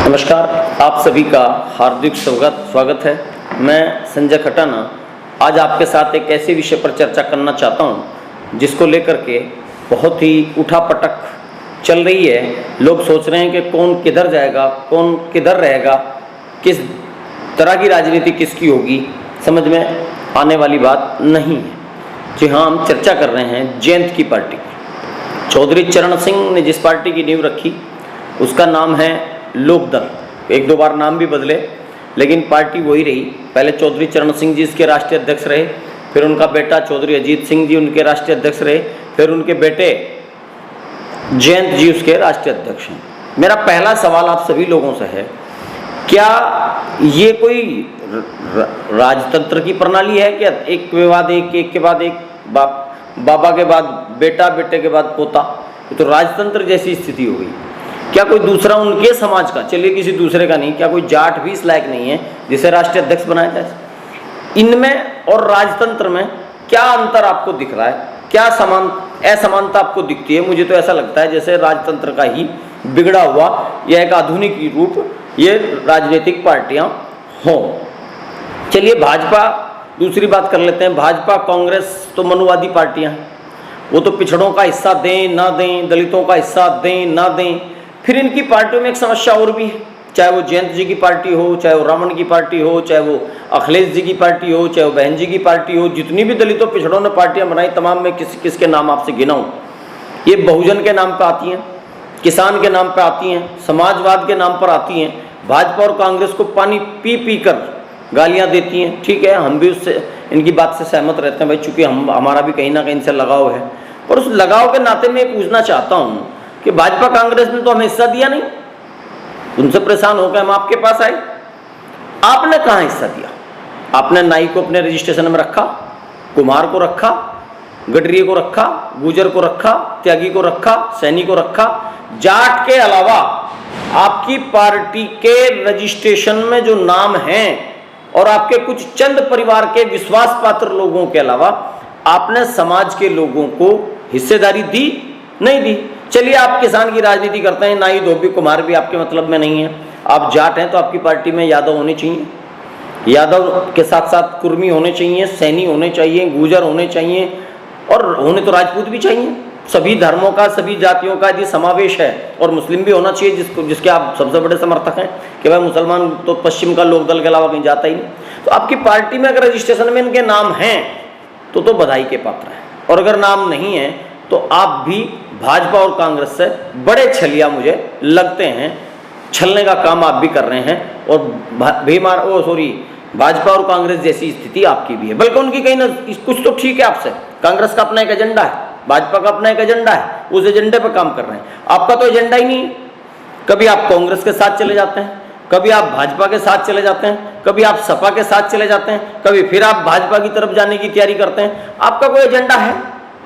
नमस्कार, आप सभी का हार्दिक स्वागत है। मैं संजय खटाना आज आपके साथ एक ऐसे विषय पर चर्चा करना चाहता हूं जिसको लेकर के बहुत ही उठापटक चल रही है। लोग सोच रहे हैं कि कौन किधर जाएगा, कौन किधर रहेगा, किस तरह की राजनीति किसकी होगी, समझ में आने वाली बात नहीं है। जी हाँ, हम चर्चा कर रहे हैं जयंत की पार्टी की। चौधरी चरण सिंह ने जिस पार्टी की नींव रखी उसका नाम है लोकदल। एक दो बार नाम भी बदले लेकिन पार्टी वही रही। पहले चौधरी चरण सिंह जी इसके राष्ट्रीय अध्यक्ष रहे, फिर उनका बेटा चौधरी अजीत सिंह जी उनके राष्ट्रीय अध्यक्ष रहे, फिर उनके बेटे जयंत जी उसके राष्ट्रीय अध्यक्ष हैं। मेरा पहला सवाल आप सभी लोगों से है, क्या ये कोई राजतंत्र की प्रणाली है? क्या एक के बाद एक के बाद एक, बाबा के बाद बेटा, बेटे के बाद पोता, तो राजतंत्र जैसी स्थिति हो गई। क्या कोई दूसरा उनके समाज का, चलिए किसी दूसरे का नहीं, क्या कोई जाट भी इस लायक नहीं है जिसे राष्ट्रीय अध्यक्ष बनाया जाए? इनमें और राजतंत्र में क्या अंतर आपको दिख रहा है? क्या असमानता आपको दिखती है? मुझे तो ऐसा लगता है जैसे राजतंत्र का ही बिगड़ा हुआ यह एक आधुनिक रूप ये राजनीतिक पार्टियां हों। चलिए भाजपा, दूसरी बात कर लेते हैं। भाजपा कांग्रेस तो मनुवादी पार्टियां हैं, वो तो पिछड़ों का हिस्सा दें ना दें, दलितों का हिस्सा दें ना दें। फिर इनकी पार्टियों में एक समस्या और भी है, चाहे वो जयंत जी की पार्टी हो, चाहे वो रावण की पार्टी हो, चाहे वो अखिलेश जी की पार्टी हो, चाहे वो बहन जी की पार्टी हो, जितनी भी दलितों पिछड़ों ने पार्टियां बनाई तमाम में किसके नाम आपसे गिनाऊं? ये बहुजन के नाम पर आती हैं, किसान के नाम पर आती हैं, समाजवाद के नाम पर आती हैं। भाजपा और कांग्रेस को पानी पी पी कर गालियाँ देती हैं। ठीक है, हम भी उससे इनकी बात से सहमत रहते हैं भाई, चूँकि हमारा भी कहीं ना कहीं से लगाव है। पर उस लगाव के नाते में पूछना चाहता हूँ कि भाजपा कांग्रेस ने तो हमें हिस्सा दिया नहीं, उनसे परेशान होकर हम आपके पास आए। आपने कहाँ हिस्सा दिया? आपने नाई को अपने रजिस्ट्रेशन में रखा, कुम्हार को रखा, गडरिये को रखा, गुजर को रखा, त्यागी को रखा, सैनी को रखा। जाट के अलावा आपकी पार्टी के रजिस्ट्रेशन में जो नाम हैं और आपके कुछ चंद परिवार के विश्वास पात्र लोगों के अलावा आपने समाज के लोगों को हिस्सेदारी दी? नहीं दी। चलिए आप किसान की राजनीति करते हैं, नाई धोबी कुम्हार भी आपके मतलब में नहीं है। आप जाट हैं तो आपकी पार्टी में यादव होने चाहिए, यादव के साथ साथ कुर्मी होने चाहिए, सैनी होने चाहिए, गुजर होने चाहिए और होने तो राजपूत भी चाहिए। सभी धर्मों का, सभी जातियों का यदि समावेश है और मुस्लिम भी होना चाहिए, जिसके आप सबसे बड़े समर्थक हैं कि भाई मुसलमान तो पश्चिम का लोकदल के अलावा कहीं जाता ही नहीं। तो आपकी पार्टी में अगर रजिस्ट्रेशन में इनके नाम हैं तो बधाई के पात्र हैं, और अगर नाम नहीं है तो आप भी भाजपा और कांग्रेस से बड़े छलिया मुझे लगते हैं। छलने का काम आप भी कर रहे हैं और भाजपा और कांग्रेस जैसी स्थिति आपकी भी है। बल्कि उनकी कहीं ना कुछ तो ठीक है आपसे। कांग्रेस का अपना एक एजेंडा है, भाजपा का अपना एक एजेंडा है, उस एजेंडे पर काम कर रहे हैं। आपका तो एजेंडा ही नहीं। कभी आप कांग्रेस के साथ चले जाते हैं, कभी आप भाजपा के साथ चले जाते हैं, कभी आप सपा के साथ चले जाते हैं, कभी फिर आप भाजपा की तरफ जाने की तैयारी करते हैं। आपका कोई एजेंडा है?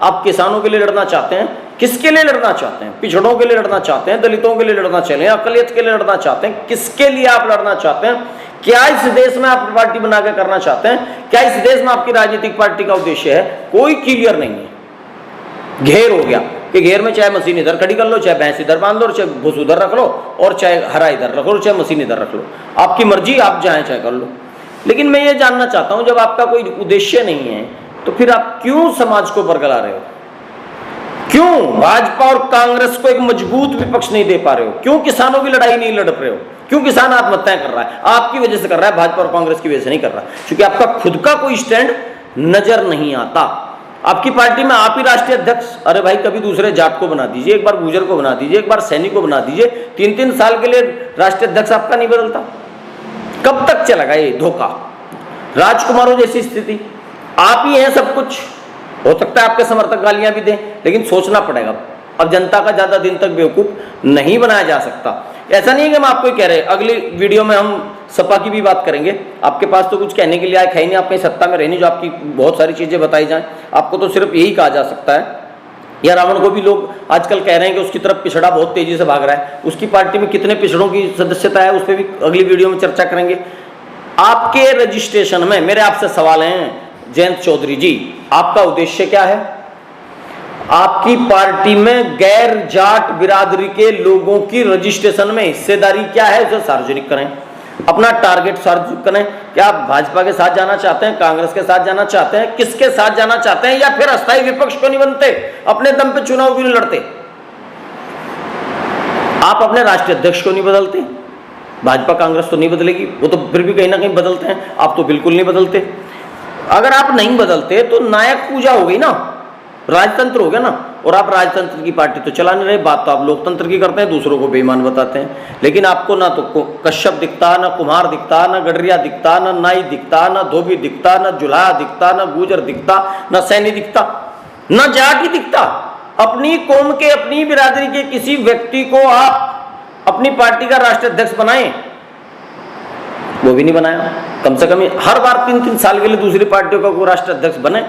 आप किसानों के लिए लड़ना चाहते हैं? किसके लिए लड़ना चाहते हैं? पिछड़ों के लिए लड़ना चाहते हैं, दलितों के लिए लड़ना चाहते हैं, अकलियत के लिए लड़ना चाहते हैं? किसके लिए आप लड़ना चाहते हैं? क्या इस देश में आप पार्टी बना के करना चाहते हैं? क्या इस देश में आपकी राजनीतिक पार्टी का उद्देश्य है? कोई क्लियर नहीं है। घेर हो गया कि घेर में चाहे मशीन इधर खड़ी कर लो, चाहे भैंस इधर बांध लो, चाहे भूस उधर रख लो, और चाहे हरा इधर रख लो, चाहे मशीन इधर रख लो। आपकी मर्जी, आप चाहे कर लो। लेकिन मैं ये जानना चाहता हूं, जब आपका कोई उद्देश्य नहीं है तो फिर आप क्यों समाज को बरगला रहे हो? क्यों भाजपा और कांग्रेस को एक मजबूत विपक्ष नहीं दे पा रहे हो? क्यों किसानों की लड़ाई नहीं लड़ रहे हो? क्यों किसान आत्महत्याएं कर रहा है? आपकी वजह से कर रहा है, भाजपा और कांग्रेस की वजह से नहीं कर रहा, क्योंकि आपका खुद का कोई स्टैंड नजर नहीं आता। आपकी पार्टी में आप ही राष्ट्रीय अध्यक्ष, अरे भाई कभी दूसरे जाट को बना दीजिए, एक बार गुजर को बना दीजिए, एक बार सैनी को बना दीजिए। 3-3 साल के लिए राष्ट्रीय अध्यक्ष आपका नहीं बदलता। कब तक चलेगा ये धोखा? राजकुमारों जैसी स्थिति, आप ही हैं सब कुछ। हो सकता है आपके समर्थक गालियां भी दें, लेकिन सोचना पड़ेगा। अब जनता का ज्यादा दिन तक बेवकूफ नहीं बनाया जा सकता। ऐसा नहीं है कि हम आपको ही कह रहे हैं। अगली वीडियो में हम सपा की भी बात करेंगे। आपके पास तो कुछ कहने के लिए आए नहीं, आप कहीं सत्ता में रहनी जो आपकी बहुत सारी चीजें बताई जाएं। आपको तो सिर्फ यही कहा जा सकता है। या रावण को भी लोग आजकल कह रहे हैं कि उसकी तरफ पिछड़ा बहुत तेजी से भाग रहा है। उसकी पार्टी में कितने पिछड़ों की सदस्यता है, उस पर भी अगली वीडियो में चर्चा करेंगे। आपके रजिस्ट्रेशन में मेरे आपसे सवाल हैं, जयंत चौधरी जी, आपका उद्देश्य क्या है? आपकी पार्टी में गैर जाट बिरादरी के लोगों की रजिस्ट्रेशन में हिस्सेदारी क्या है उसे सार्वजनिक करें, अपना टारगेट सार्वजनिक करें। क्या आप भाजपा के साथ जाना चाहते हैं, कांग्रेस के साथ जाना चाहते हैं, किसके साथ जाना चाहते हैं, या फिर अस्थायी विपक्ष को नहीं बनते, अपने दम पे चुनाव क्यों नहीं लड़ते? आप अपने राष्ट्रीय अध्यक्ष को नहीं बदलते, भाजपा कांग्रेस तो नहीं बदलेगी, वो तो फिर भी कहीं ना कहीं बदलते हैं, आप तो बिल्कुल नहीं बदलते। अगर आप नहीं बदलते तो नायक पूजा हो गई ना, राजतंत्र हो गया ना, और आप राजतंत्र की पार्टी तो चला नहीं रहे, बात तो आप लोकतंत्र की करते हैं, दूसरों को बेईमान बताते हैं। लेकिन आपको ना तो कश्यप दिखता, ना कुम्हार दिखता, ना गडरिया दिखता, ना नाई दिखता, ना धोबी दिखता, ना जुलाहा दिखता, ना गुजर दिखता, ना सैनी दिखता, ना जाट ही दिखता। अपनी कौम के, अपनी बिरादरी के किसी व्यक्ति को आप अपनी पार्टी का राष्ट्रीय अध्यक्ष बनाए, वो भी नहीं बनाया। कम से कम हर बार 3-3 साल के लिए दूसरी पार्टियों का कोई राष्ट्रीय अध्यक्ष बने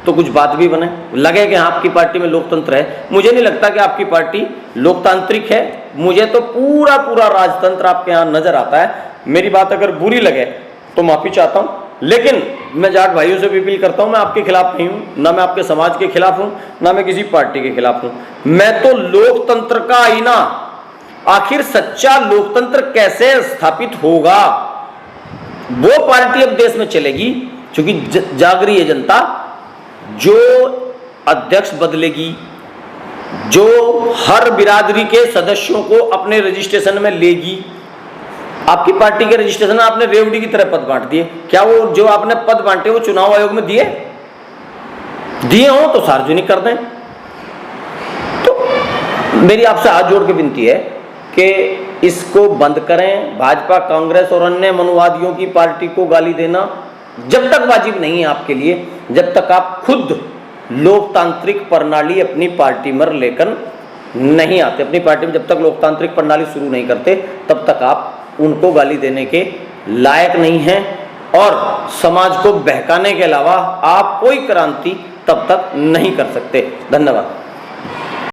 तो कुछ बात भी बने, लगे कि आपकी पार्टी में लोकतंत्र है। मुझे नहीं लगता कि आपकी पार्टी लोकतांत्रिक है, मुझे तो पूरा पूरा राजतंत्र आपके यहाँ नजर आता है। मेरी बात अगर बुरी लगे तो माफी चाहता हूँ, लेकिन मैं जाट भाइयों से भी अपील करता हूँ, मैं आपके खिलाफ नहीं हूँ, ना मैं आपके समाज के खिलाफ हूँ, ना मैं किसी पार्टी के खिलाफ हूँ। मैं तो लोकतंत्र का आईना, आखिर सच्चा लोकतंत्र कैसे स्थापित होगा, वो पार्टी अब देश में चलेगी क्योंकि जाग रही है जनता। जो अध्यक्ष बदलेगी, जो हर बिरादरी के सदस्यों को अपने रजिस्ट्रेशन में लेगी। आपकी पार्टी के रजिस्ट्रेशन में आपने रेवड़ी की तरह पद बांट दिए, क्या वो जो आपने पद बांटे वो चुनाव आयोग में दिए हो तो सार्वजनिक कर दें। तो मेरी आपसे हाथ जोड़ के विनती है कि इसको बंद करें। भाजपा, कांग्रेस और अन्य मनुवादियों की पार्टी को गाली देना जब तक वाजिब नहीं है आपके लिए, जब तक आप खुद लोकतांत्रिक प्रणाली अपनी पार्टी में लेकर नहीं आते, अपनी पार्टी में जब तक लोकतांत्रिक प्रणाली शुरू नहीं करते, तब तक आप उनको गाली देने के लायक नहीं हैं। और समाज को बहकाने के अलावा आप कोई क्रांति तब तक नहीं कर सकते। धन्यवाद।